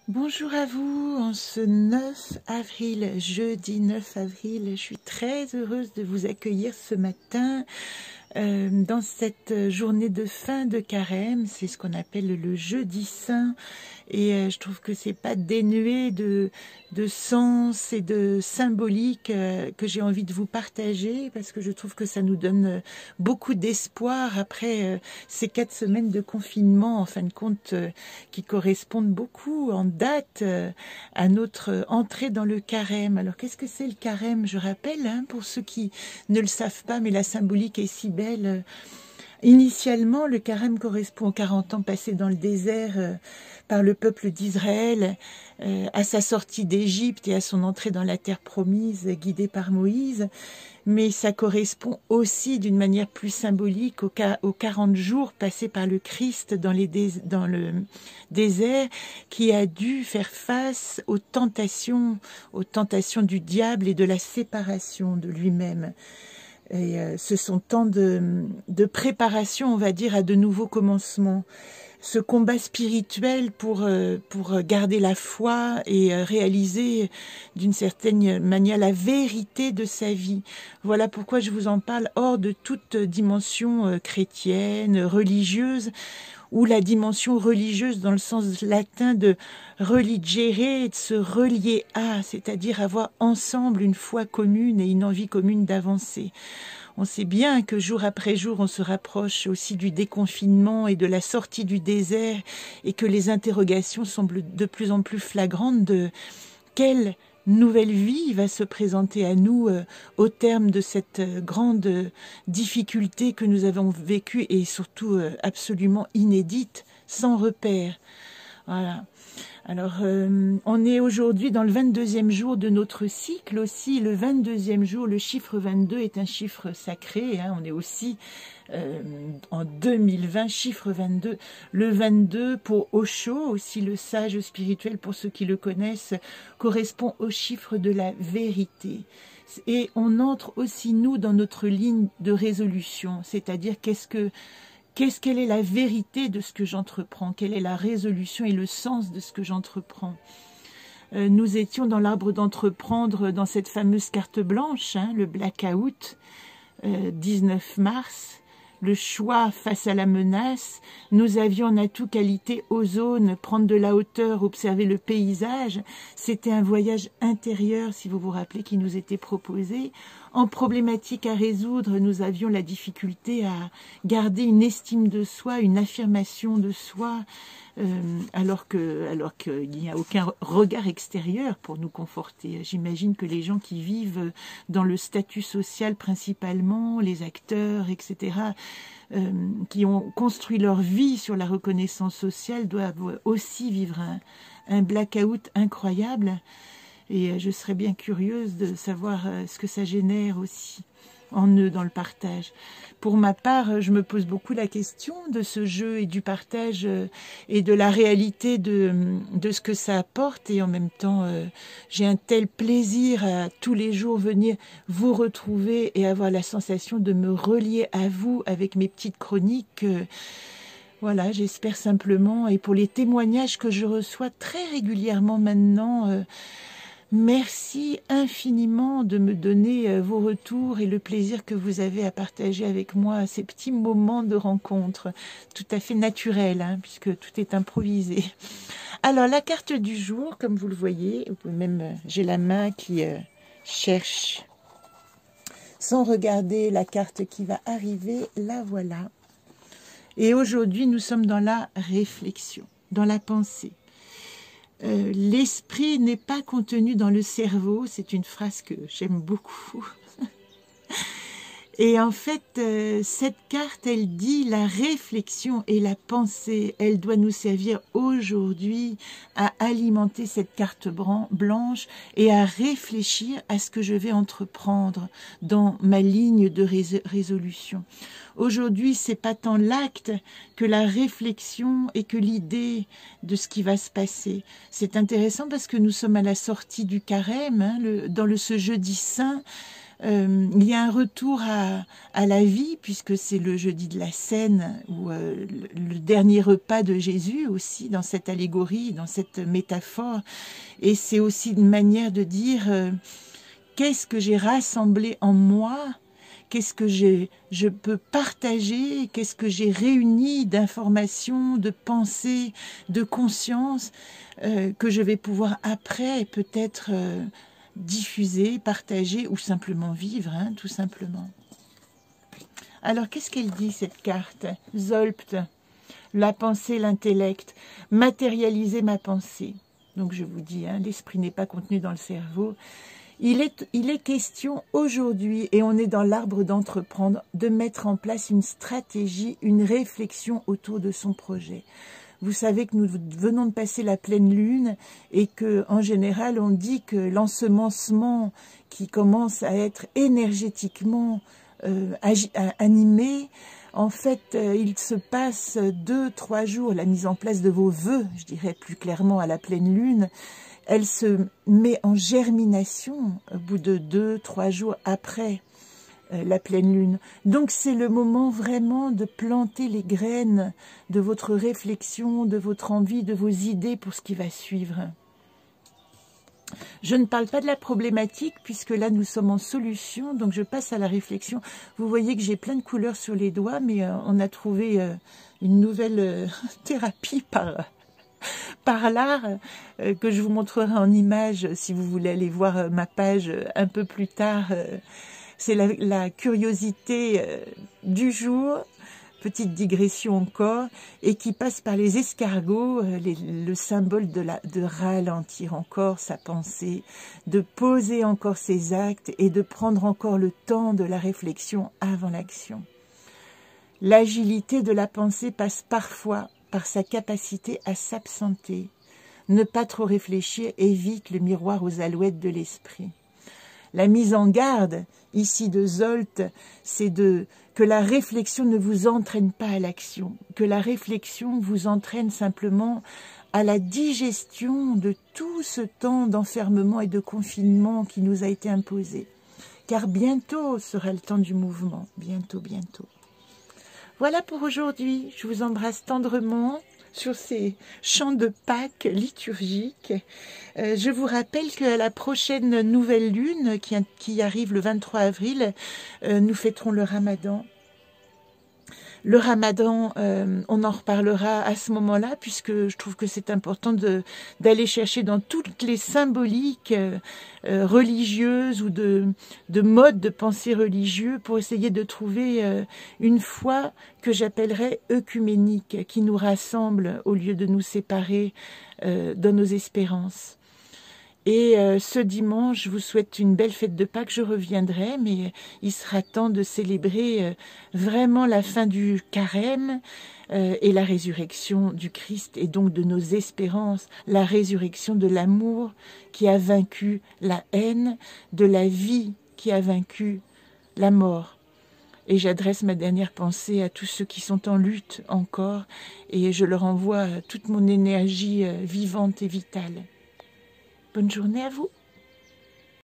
Bonjour à vous, en ce 9 avril, jeudi 9 avril, je suis très heureuse de vous accueillir ce matin dans cette journée de fin de carême. C'est ce qu'on appelle le jeudi saint et je trouve que c'est pas dénué de sens et de symbolique que j'ai envie de vous partager, parce que je trouve que ça nous donne beaucoup d'espoir après ces 4 semaines de confinement, en fin de compte, qui correspondent beaucoup en date à notre entrée dans le carême. Alors qu'est-ce que c'est le carême? Je rappelle, hein, pour ceux qui ne le savent pas, mais la symbolique est si belle. Initialement, le carême correspond aux 40 ans passés dans le désert par le peuple d'Israël, à sa sortie d'Égypte et à son entrée dans la terre promise, guidée par Moïse. Mais ça correspond aussi d'une manière plus symbolique aux 40 jours passés par le Christ dans le désert, qui a dû faire face aux tentations du diable et de la séparation de lui-même. Et ce sont tant de préparation, on va dire, à de nouveaux commencements. Ce combat spirituel pour garder la foi et réaliser d'une certaine manière la vérité de sa vie. Voilà pourquoi je vous en parle hors de toute dimension chrétienne, religieuse, ou la dimension religieuse dans le sens latin de religere, de se relier à, c'est-à-dire avoir ensemble une foi commune et une envie commune d'avancer. On sait bien que jour après jour, on se rapproche aussi du déconfinement et de la sortie du désert, et que les interrogations semblent de plus en plus flagrantes de quelle nouvelle vie va se présenter à nous au terme de cette grande difficulté que nous avons vécue, et surtout absolument inédite, sans repère. Voilà. Alors, on est aujourd'hui dans le 22e jour de notre cycle aussi. Le 22e jour, le chiffre 22 est un chiffre sacré, hein. On est aussi en 2020, chiffre 22. Le 22 pour Osho, aussi le sage spirituel pour ceux qui le connaissent, correspond au chiffre de la vérité. Et on entre aussi, nous, dans notre ligne de résolution, c'est-à-dire quelle est la vérité de ce que j'entreprends? Quelle est la résolution et le sens de ce que j'entreprends? Nous étions dans l'arbre d'entreprendre, dans cette fameuse carte blanche, hein, le blackout, 19 mars, le choix face à la menace. Nous avions en atout qualité ozone, prendre de la hauteur, observer le paysage. C'était un voyage intérieur, si vous vous rappelez, qui nous était proposé. En problématique à résoudre, nous avions la difficulté à garder une estime de soi, une affirmation de soi, alors qu'il n'y a aucun regard extérieur pour nous conforter. J'imagine que les gens qui vivent dans le statut social principalement, les acteurs, etc., qui ont construit leur vie sur la reconnaissance sociale, doivent aussi vivre un blackout incroyable. Et je serais bien curieuse de savoir ce que ça génère aussi en eux dans le partage. Pour ma part, je me pose beaucoup la question de ce jeu et du partage et de la réalité de ce que ça apporte. Et en même temps, j'ai un tel plaisir à tous les jours venir vous retrouver et avoir la sensation de me relier à vous avec mes petites chroniques. Voilà, j'espère simplement, et pour les témoignages que je reçois très régulièrement maintenant, merci infiniment de me donner vos retours et le plaisir que vous avez à partager avec moi ces petits moments de rencontre tout à fait naturels, hein, puisque tout est improvisé. Alors, la carte du jour, comme vous le voyez, j'ai la main qui cherche sans regarder la carte qui va arriver, la voilà. Et aujourd'hui, nous sommes dans la réflexion, dans la pensée. L'esprit n'est pas contenu dans le cerveau, c'est une phrase que j'aime beaucoup. Et en fait, cette carte, elle dit la réflexion et la pensée, elle doit nous servir aujourd'hui à alimenter cette carte blanche et à réfléchir à ce que je vais entreprendre dans ma ligne de résolution. Aujourd'hui, c'est pas tant l'acte que la réflexion et que l'idée de ce qui va se passer. C'est intéressant parce que nous sommes à la sortie du carême, hein, dans ce jeudi saint. il y a un retour à la vie, puisque c'est le jeudi de la Cène, ou le dernier repas de Jésus aussi, dans cette allégorie, dans cette métaphore. Et c'est aussi une manière de dire qu'est-ce que j'ai rassemblé en moi, qu'est-ce que je peux partager, qu'est-ce que j'ai réuni d'informations, de pensées, de conscience, que je vais pouvoir après peut-être diffuser, partager ou simplement vivre, hein, tout simplement. Alors, qu'est-ce qu'elle dit, cette carte? Zolpt, la pensée, l'intellect, matérialiser ma pensée. Donc, je vous dis, hein, l'esprit n'est pas contenu dans le cerveau. Il est question aujourd'hui, et on est dans l'arbre d'entreprendre, de mettre en place une stratégie, une réflexion autour de son projet. Vous savez que nous venons de passer la pleine lune et que, en général, on dit que l'ensemencement qui commence à être énergétiquement animé, en fait, il se passe 2-3 jours, la mise en place de vos vœux, je dirais plus clairement à la pleine lune, elle se met en germination au bout de 2-3 jours après la pleine lune. Donc c'est le moment vraiment de planter les graines de votre réflexion, de votre envie, de vos idées pour ce qui va suivre. Je ne parle pas de la problématique puisque là nous sommes en solution, donc je passe à la réflexion. Vous voyez que j'ai plein de couleurs sur les doigts, mais on a trouvé une nouvelle thérapie par l'art que je vous montrerai en image si vous voulez aller voir ma page un peu plus tard. C'est la curiosité du jour, petite digression encore, et qui passe par les escargots, le symbole de ralentir encore sa pensée, de poser encore ses actes et de prendre encore le temps de la réflexion avant l'action. L'agilité de la pensée passe parfois par sa capacité à s'absenter. Ne pas trop réfléchir évite le miroir aux alouettes de l'esprit. La mise en garde, ici de Zolpt, c'est que la réflexion ne vous entraîne pas à l'action, que la réflexion vous entraîne simplement à la digestion de tout ce temps d'enfermement et de confinement qui nous a été imposé. Car bientôt sera le temps du mouvement, bientôt, bientôt. Voilà pour aujourd'hui, je vous embrasse tendrement sur ces chants de Pâques liturgiques. Je vous rappelle qu'à la prochaine nouvelle lune qui arrive le 23 avril, nous fêterons le Ramadan. Le Ramadan, on en reparlera à ce moment-là, puisque je trouve que c'est important d'aller chercher dans toutes les symboliques religieuses ou de modes de pensée religieux pour essayer de trouver une foi que j'appellerais œcuménique, qui nous rassemble au lieu de nous séparer dans nos espérances. Et ce dimanche, je vous souhaite une belle fête de Pâques. Je reviendrai, mais il sera temps de célébrer vraiment la fin du carême et la résurrection du Christ, et donc de nos espérances, la résurrection de l'amour qui a vaincu la haine, de la vie qui a vaincu la mort. Et j'adresse ma dernière pensée à tous ceux qui sont en lutte encore, et je leur envoie toute mon énergie vivante et vitale. Bonne journée à vous.